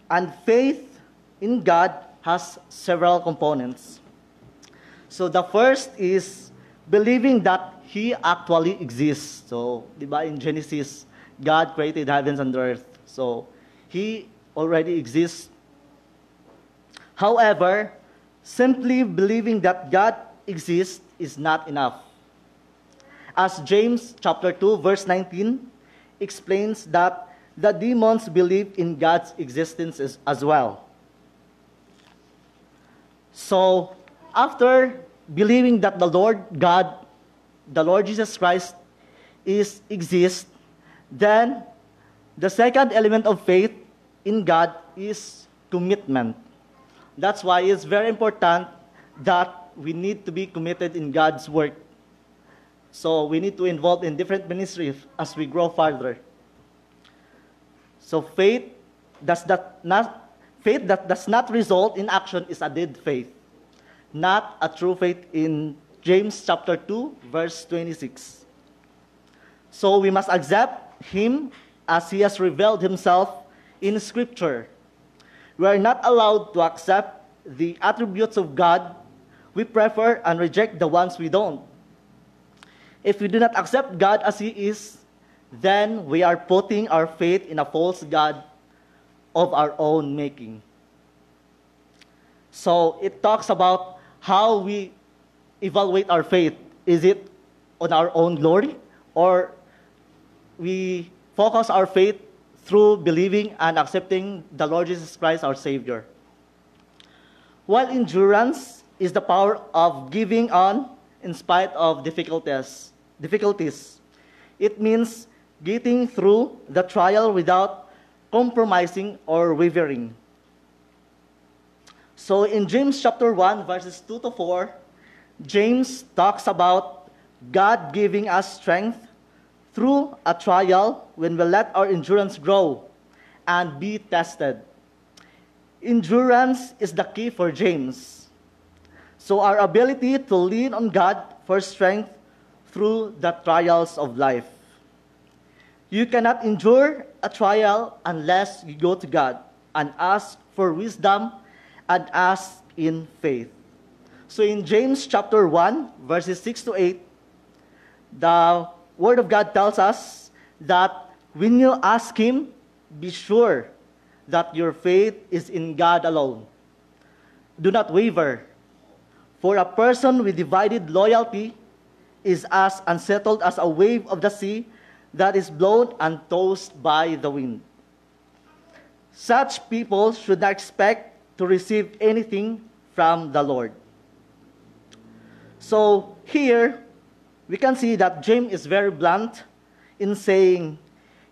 And faith in God has several components. So the first is believing that He actually exists. So, di ba, in Genesis, God created heavens and earth. So, He already exists. However, simply believing that God exists is not enough. As James chapter 2 verse 19 explains that the demons believe in God's existence as well. So, after believing that the Lord God, the Lord Jesus Christ exists, then the second element of faith in God is commitment. That's why it's very important that we need to be committed in God's work. So we need to involve in different ministries as we grow further. So faith that does not result in action is a dead faith, not a true faith in James chapter 2, verse 26. So we must accept Him as He has revealed Himself in Scripture. We are not allowed to accept the attributes of God. We prefer and reject the ones we don't. If we do not accept God as He is, then we are putting our faith in a false God of our own making. So it talks about how we evaluate our faith. Is it on our own glory, or we focus our faith through believing and accepting the Lord Jesus Christ, our Savior? While endurance is the power of giving on in spite of difficulties, it means getting through the trial without compromising or wavering. So in James chapter 1, verses 2 to 4, James talks about God giving us strength through a trial when we let our endurance grow and be tested. Endurance is the key for James. So our ability to lean on God for strength through the trials of life. You cannot endure a trial unless you go to God and ask for wisdom and ask in faith. So in James chapter 1, verses 6 to 8, the Word of God tells us that when you ask Him, be sure that your faith is in God alone. Do not waver, for a person with divided loyalty is as unsettled as a wave of the sea that is blown and tossed by the wind. Such people should not expect to receive anything from the Lord. So here, we can see that James is very blunt in saying,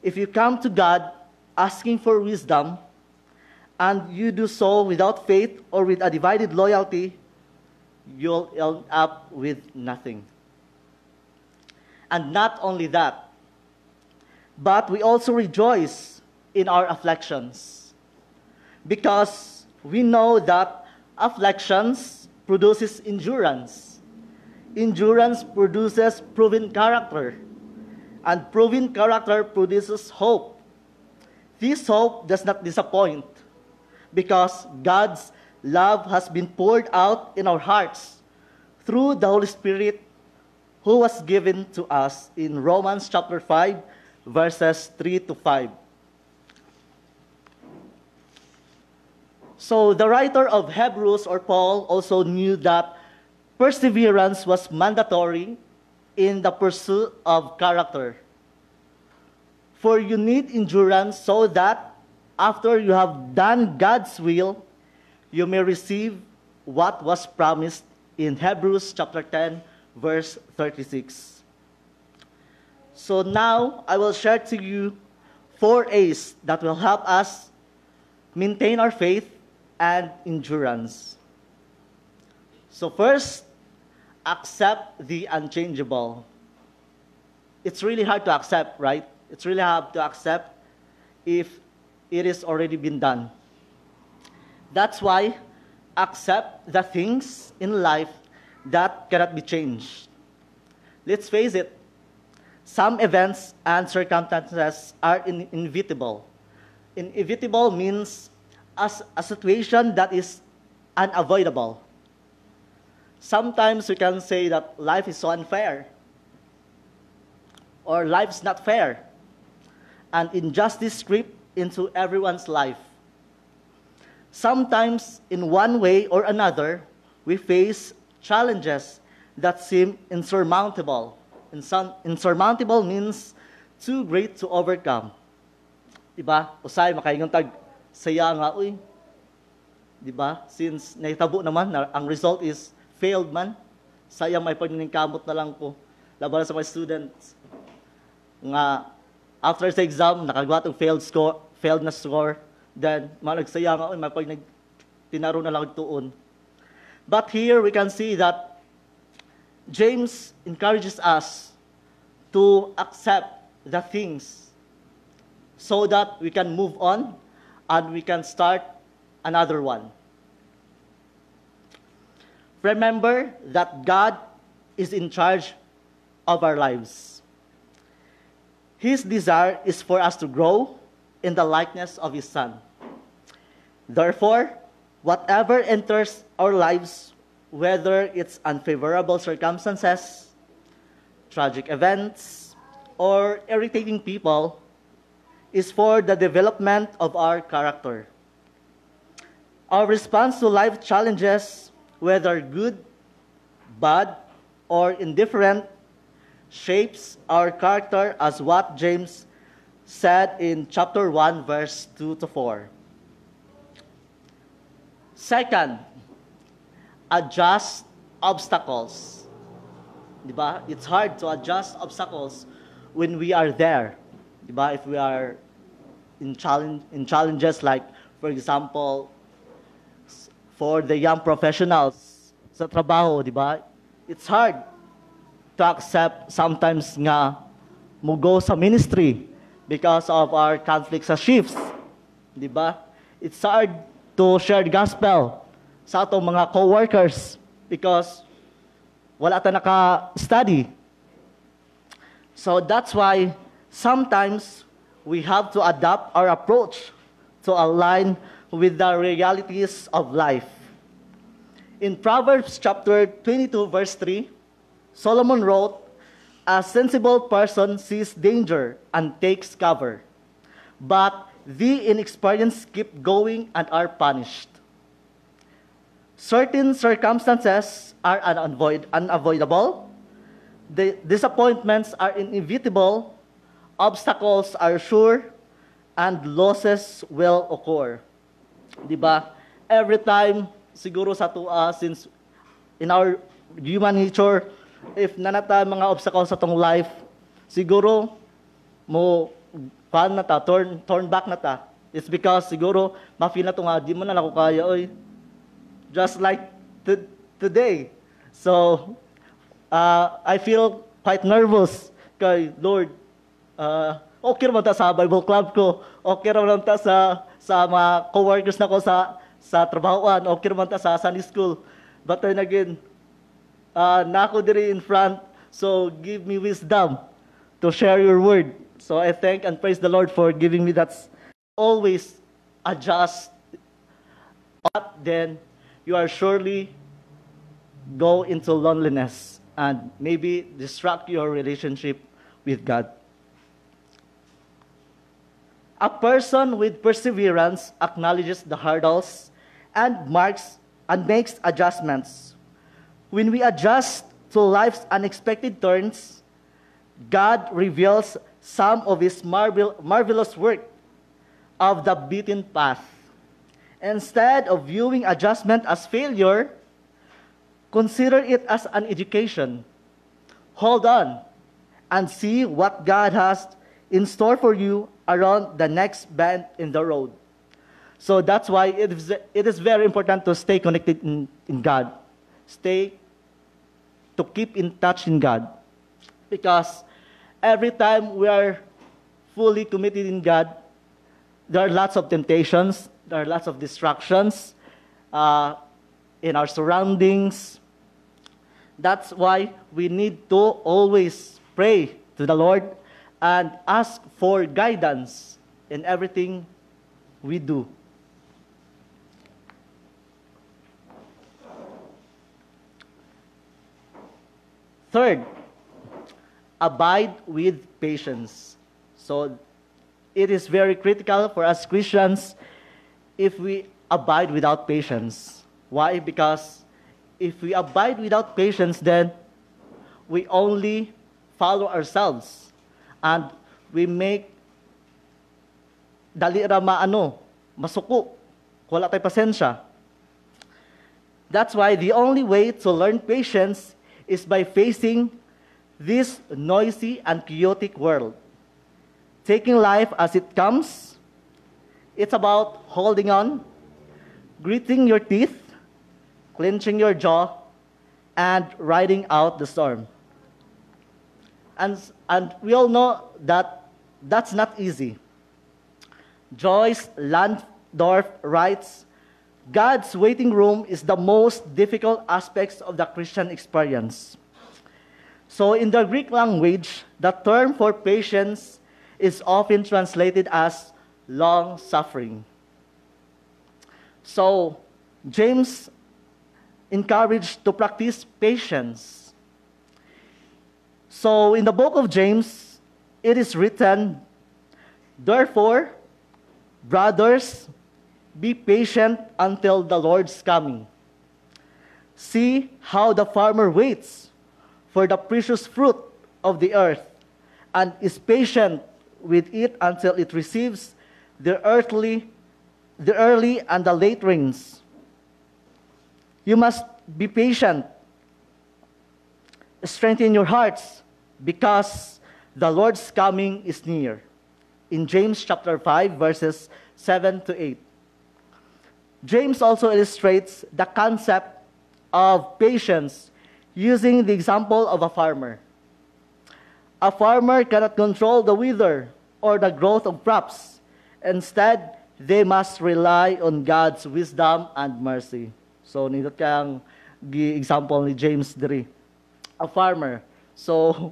if you come to God asking for wisdom, and you do so without faith or with a divided loyalty, you'll end up with nothing. And not only that, but we also rejoice in our afflictions, because we know that afflictions produces endurance. Endurance produces proven character, and proven character produces hope. This hope does not disappoint, because God's love has been poured out in our hearts through the Holy Spirit who was given to us in Romans chapter 5, verses 3 to 5. So the writer of Hebrews, or Paul, also knew that perseverance was mandatory in the pursuit of character. For you need endurance so that after you have done God's will, you may receive what was promised in Hebrews chapter 10, verse 36. So now I will share to you 4 A's that will help us maintain our faith and endurance. So first, accept the unchangeable. It's really hard to accept, right? It's really hard to accept if it has already been done. That's why accept the things in life that cannot be changed. Let's face it, some events and circumstances are inevitable. Inevitable means as a situation that is unavoidable. Sometimes we can say that life is so unfair, or life's not fair, and injustice creep into everyone's life. Sometimes, in one way or another, we face challenges that seem insurmountable. Insurmountable means too great to overcome. Diba? Usay, makaingon tag, saya nga, uy. Diba? Since naitabo naman, ang result is failed man. Sayang may pagniningkamot na lang ko. Laban sa mga students. Nga, after sa exam, nakagawa itong failed na score. Then, nagsaya nga, uy, may pag tinaro na lang tuon. But here we can see that James encourages us to accept the things so that we can move on and we can start another one. Remember that God is in charge of our lives. His desire is for us to grow in the likeness of His Son. Therefore, whatever enters our lives, whether it's unfavorable circumstances, tragic events, or irritating people, is for the development of our character. Our response to life challenges, whether good, bad, or indifferent, shapes our character as what James said in chapter 1, verse 2 to 4. Second, adjust obstacles. Diba? It's hard to adjust obstacles when we are there. Diba? If we are in challenges like, for example, for the young professionals sa trabaho, diba? It's hard to accept sometimes nga mo go sa ministry because of our conflicts sa shifts. Diba? It's hard to share the gospel sa atong mga co-workers because wala ta naka-study. So that's why sometimes we have to adapt our approach to align with the realities of life. In Proverbs chapter 22, verse 3, Solomon wrote, "A sensible person sees danger and takes cover, but the inexperienced keep going and are punished." Certain circumstances are unavoidable. The disappointments are inevitable. Obstacles are sure, and losses will occur. Diba? Every time, siguro sa tua, since in our human nature, if nanata mga obstacles sa tong life, siguro mo turn back na ta. It's because siguro ma-feel na to nga, di mo na ako kaya, oy. Just like today. So, I feel quite nervous kay Lord. Okay naman ta sa Bible club ko. Okay naman ta sa mga co-workers na ko sa trabahoan. Okay naman ta sa Sunday school. But then again, na ako diri in front. So, give me wisdom to share your word. So, I thank and praise the Lord for giving me that. Always adjust. But then, you are surely go into loneliness and maybe distract your relationship with God. A person with perseverance acknowledges the hurdles and makes adjustments. When we adjust to life's unexpected turns, God reveals some of His marvelous work of the beaten path. Instead of viewing adjustment as failure, consider it as an education. Hold on and see what God has in store for you around the next bend in the road. So that's why it is very important to stay connected in God. To keep in touch in God. Because every time we are fully committed in God, there are lots of temptations, there are lots of distractions in our surroundings. That's why we need to always pray to the Lord and ask for guidance in everything we do. Third, abide with patience. So it is very critical for us Christians if we abide without patience. Why? Because if we abide without patience, then we only follow ourselves and we make dali ra masuko. Wala tayo pasensya. That's why the only way to learn patience is by facing this noisy and chaotic world. Taking life as it comes, it's about holding on, gritting your teeth, clenching your jaw, and riding out the storm. And we all know that that's not easy. Joyce Landorf writes, God's waiting room is the most difficult aspects of the Christian experience. So in the Greek language, the term for patience is often translated as long-suffering. So James encouraged to practice patience. So in the book of James, it is written, therefore, brothers, be patient until the Lord's coming. See how the farmer waits for the precious fruit of the earth and is patient with it until it receives the early and the late rains. You must be patient. Strengthen your hearts because the Lord's coming is near. In James chapter 5, verses 7 to 8. James also illustrates the concept of patience using the example of a farmer. A farmer cannot control the weather or the growth of crops. Instead, they must rely on God's wisdom and mercy. So, nito kang example ni James diri. A farmer. So,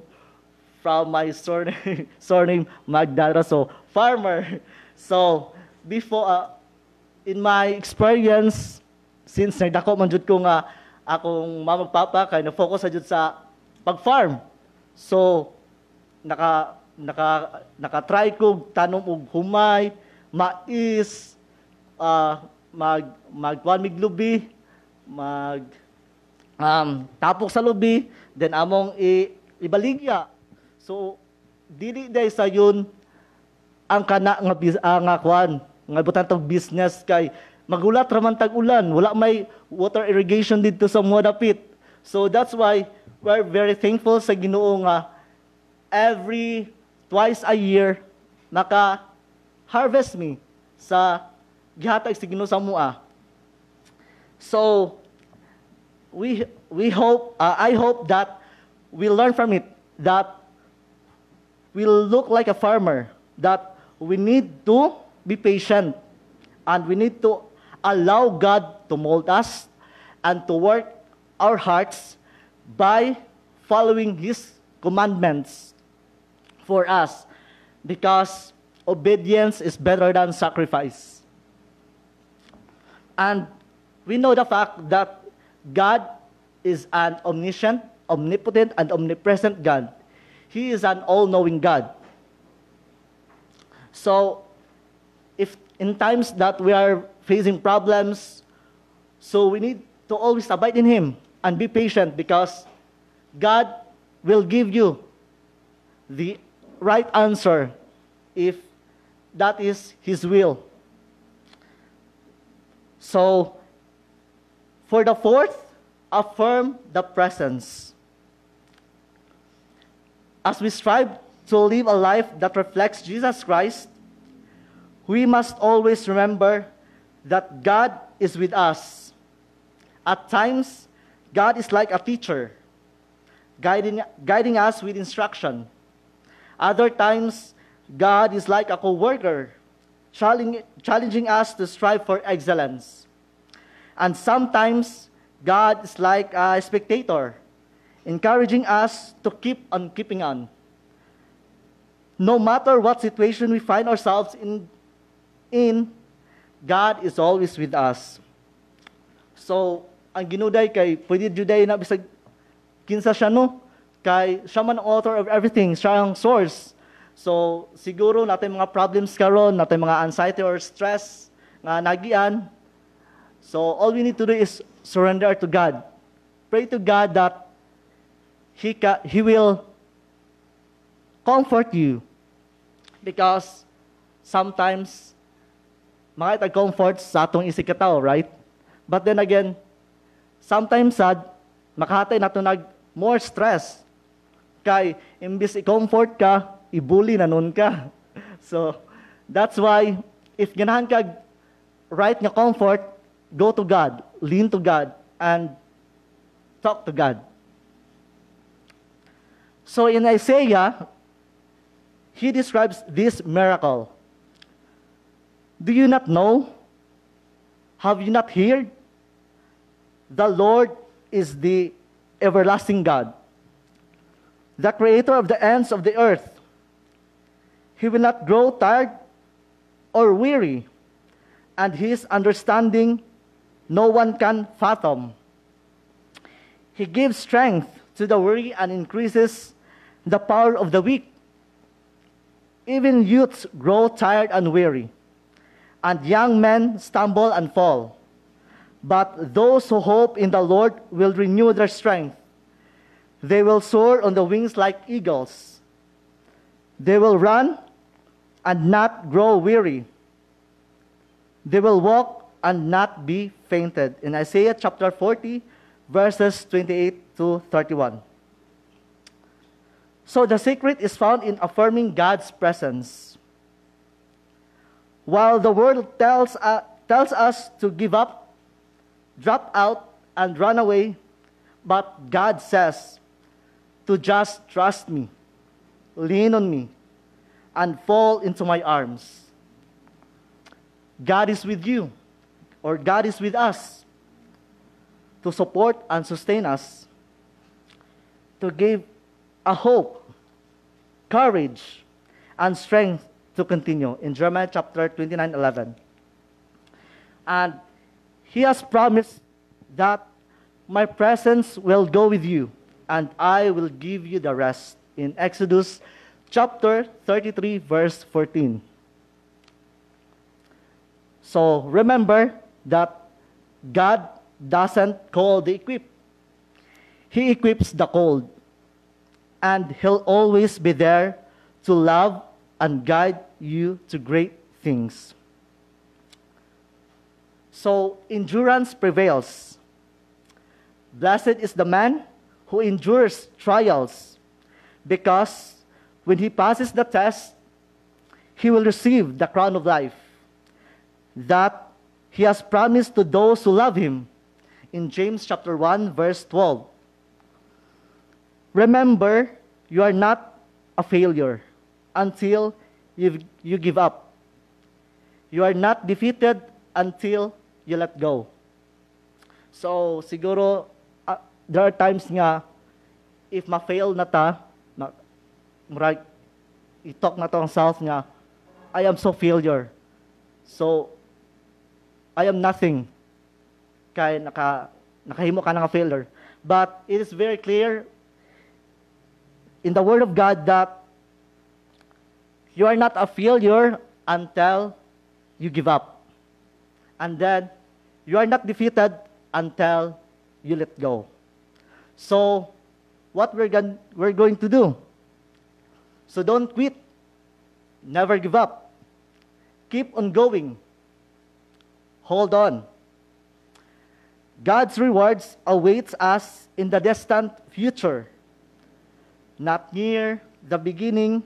from my surname Magdara, so farmer. So, before, in my experience, since nagdako man jud ko nga akong mama papa kay na-focus sa jud sa pag-farm. So, naka-try ko tanom og humay, mais, magkuan mig lubi, tapok sa lubi, then among ibaligya. So, dili day sa yun ang kana nga kuan, nga butang tog business kay magulat raman tag ulan, wala may water irrigation dito sa mga dapit. So that's why we're very thankful sa Ginoo nga every twice a year harvest me sa gihatag sa Ginoo sa mua. So we hope I hope that we learn from it that we'll look like a farmer, that we need to be patient and we need to allow God to mold us and to work our hearts by following His commandments for us, because obedience is better than sacrifice. And we know the fact that God is an omniscient, omnipotent, and omnipresent God. He is an all-knowing God. So, if in times that we are facing problems, so we need to always abide in Him and be patient, because God will give you the right answer if that is His will. So, for the fourth, affirm the presence. As we strive to live a life that reflects Jesus Christ, we must always remember that God is with us. At times, God is like a teacher, guiding us with instruction. Other times, God is like a co-worker, challenging us to strive for excellence. And sometimes, God is like a spectator, encouraging us to keep on keeping on. No matter what situation we find ourselves in, God is always with us. So, ang ginuday kay pwede juday na bisag kinsa siya no, Kay siya man ang author of everything, siya ang source. So siguro natin mga problems karon, natin mga anxiety or stress nga nagian. So all we need to do is surrender to God. Pray to God that He will comfort you. Because sometimes mga itag-comfort sa atong isikataw, right? But then again, sometimes sad, makahatay nato nag more stress. Kay imbis i-comfort ka, i-bully na nun ka. So that's why if ganahan ka right nga comfort, go to God, lean to God, and talk to God. So in Isaiah, he describes this miracle. Do you not know? Have you not heard? The Lord is the everlasting God, the creator of the ends of the earth. He will not grow tired or weary, and his understanding no one can fathom. He gives strength to the weary and increases the power of the weak. Even youths grow tired and weary, and young men stumble and fall. But those who hope in the Lord will renew their strength. They will soar on the wings like eagles. They will run and not grow weary. They will walk and not be fainted. In Isaiah chapter 40, verses 28 to 31. So the secret is found in affirming God's presence. While the world tells us to give up, drop out, and run away, but God says to just trust me, lean on me, and fall into my arms. God is with you, or God is with us, to support and sustain us, to give a hope, courage, and strength to continue. In Jeremiah chapter 29:11. And he has promised that my presence will go with you, and I will give you the rest. In Exodus chapter 33, verse 14. So remember that God doesn't call the equipped. He equips the called. And he'll always be there to love and guide you to great things. So endurance prevails. Blessed is the man who endures trials, because when he passes the test, he will receive the crown of life that he has promised to those who love him. In James chapter 1, verse 12. Remember, you are not a failure until you give up. You are not defeated until you let go. So, siguro, there are times nga, if ma-fail na ta, murag, i-talk na to ang self nga, I am so failure. So, I am nothing. Kaya nakahimo ka ng failure. But it is very clear in the Word of God that you are not a failure until you give up. And then, you are not defeated until you let go. So, what we're going to do? So don't quit. Never give up. Keep on going. Hold on. God's rewards awaits us in the distant future, not near the beginning,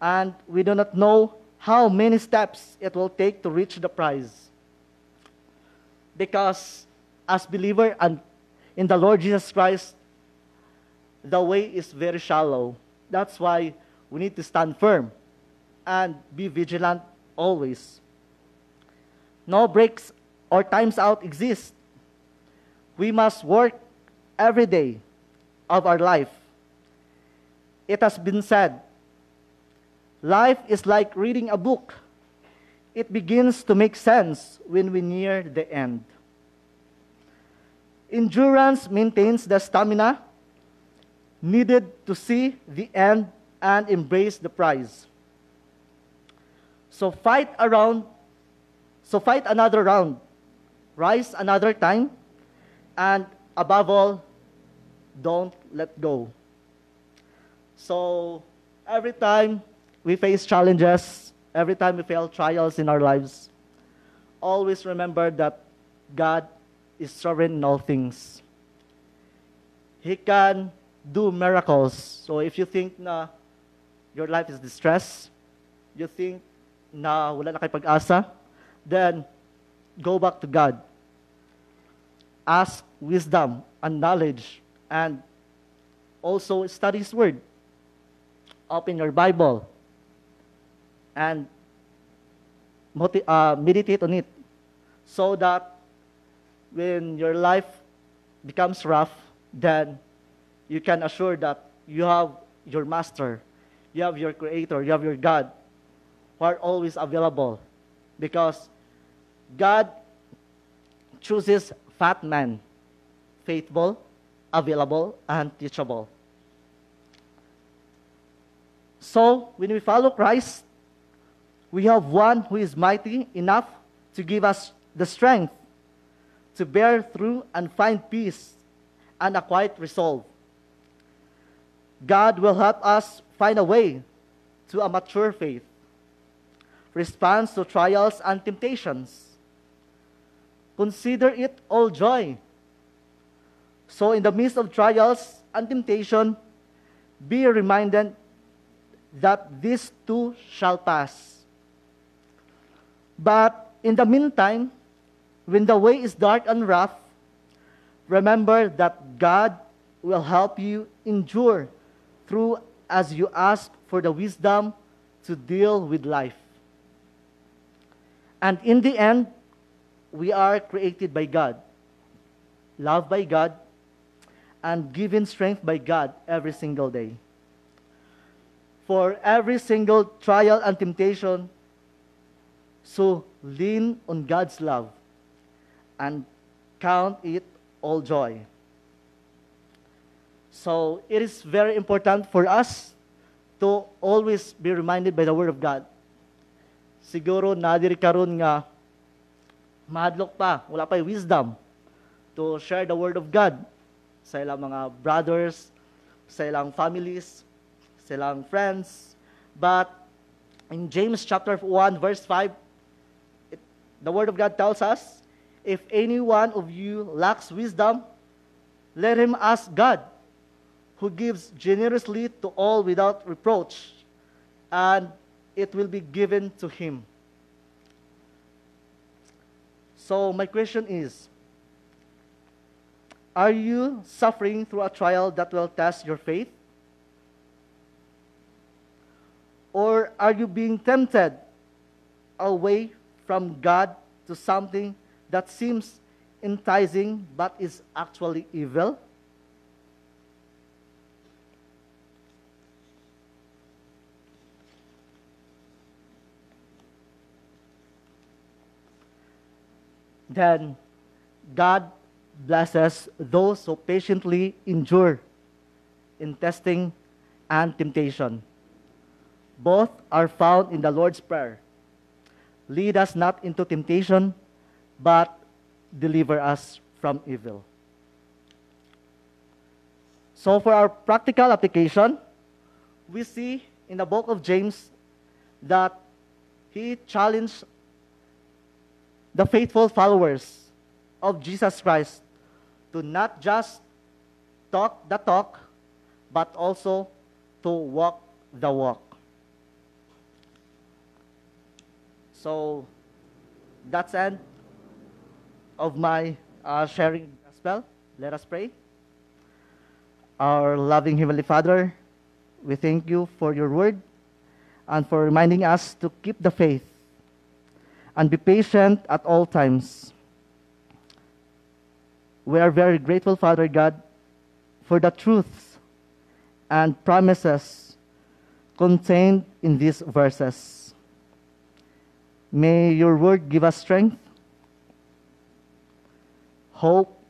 and we do not know how many steps it will take to reach the prize. Because as believer and in the Lord Jesus Christ, the way is very shallow. That's why we need to stand firm and be vigilant always. No breaks or times out exist. We must work every day of our life. It has been said, life is like reading a book. It begins to make sense when we near the end. Endurance maintains the stamina. needed to see the end and embrace the prize. So fight another round, rise another time, and above all, don't let go. So every time we face challenges, every time we face trials in our lives, always remember that God is sovereign in all things. He can do miracles. So if you think na your life is distressed, you think na wala na kayo pag-asa, then go back to God. Ask wisdom and knowledge, and also study His Word. Open your Bible and meditate on it, so that when your life becomes rough, then you can assure that you have your Master, you have your Creator, you have your God, who are always available, because God chooses fat men, faithful, available, and teachable. So, when we follow Christ, we have one who is mighty enough to give us the strength to bear through and find peace and a quiet resolve. God will help us find a way to a mature faith, response to trials and temptations. Consider it all joy. So in the midst of trials and temptation, be reminded that this too shall pass. But in the meantime, when the way is dark and rough, remember that God will help you endure through as you ask for the wisdom to deal with life. And in the end, we are created by God, loved by God, and given strength by God every single day. For every single trial and temptation, so lean on God's love and count it all joy. So it is very important for us to always be reminded by the Word of God. Siguro nadiri karon nga mahadlok pa, wala pa wisdom to share the Word of God sa ilang mga brothers, sa ilang families, sa ilang friends. But in James chapter 1 verse 5, the Word of God tells us, if any one of you lacks wisdom, let him ask God, who gives generously to all without reproach, and it will be given to him. So my question is, are you suffering through a trial that will test your faith? Or are you being tempted away from God to something that seems enticing but is actually evil? Then God blesses those who patiently endure in testing and temptation. Both are found in the Lord's Prayer. Lead us not into temptation, but deliver us from evil. So for our practical application, we see in the book of James that he challenged the faithful followers of Jesus Christ to not just talk the talk, but also to walk the walk. So that's the end of my sharing the gospel. Let us pray. Our loving Heavenly Father, we thank you for your word and for reminding us to keep the faith and be patient at all times. We are very grateful, Father God, for the truths and promises contained in these verses. May your word give us strength, hope,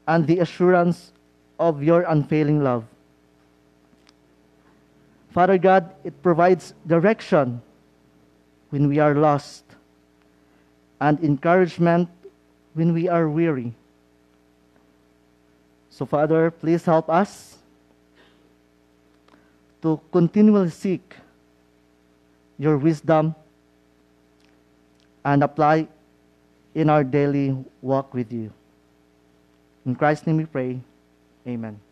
and the assurance of your unfailing love. Father God, it provides direction when we are lost and encouragement when we are weary. So, Father, please help us to continually seek your wisdom and apply in our daily walk with you. In Christ's name we pray. Amen.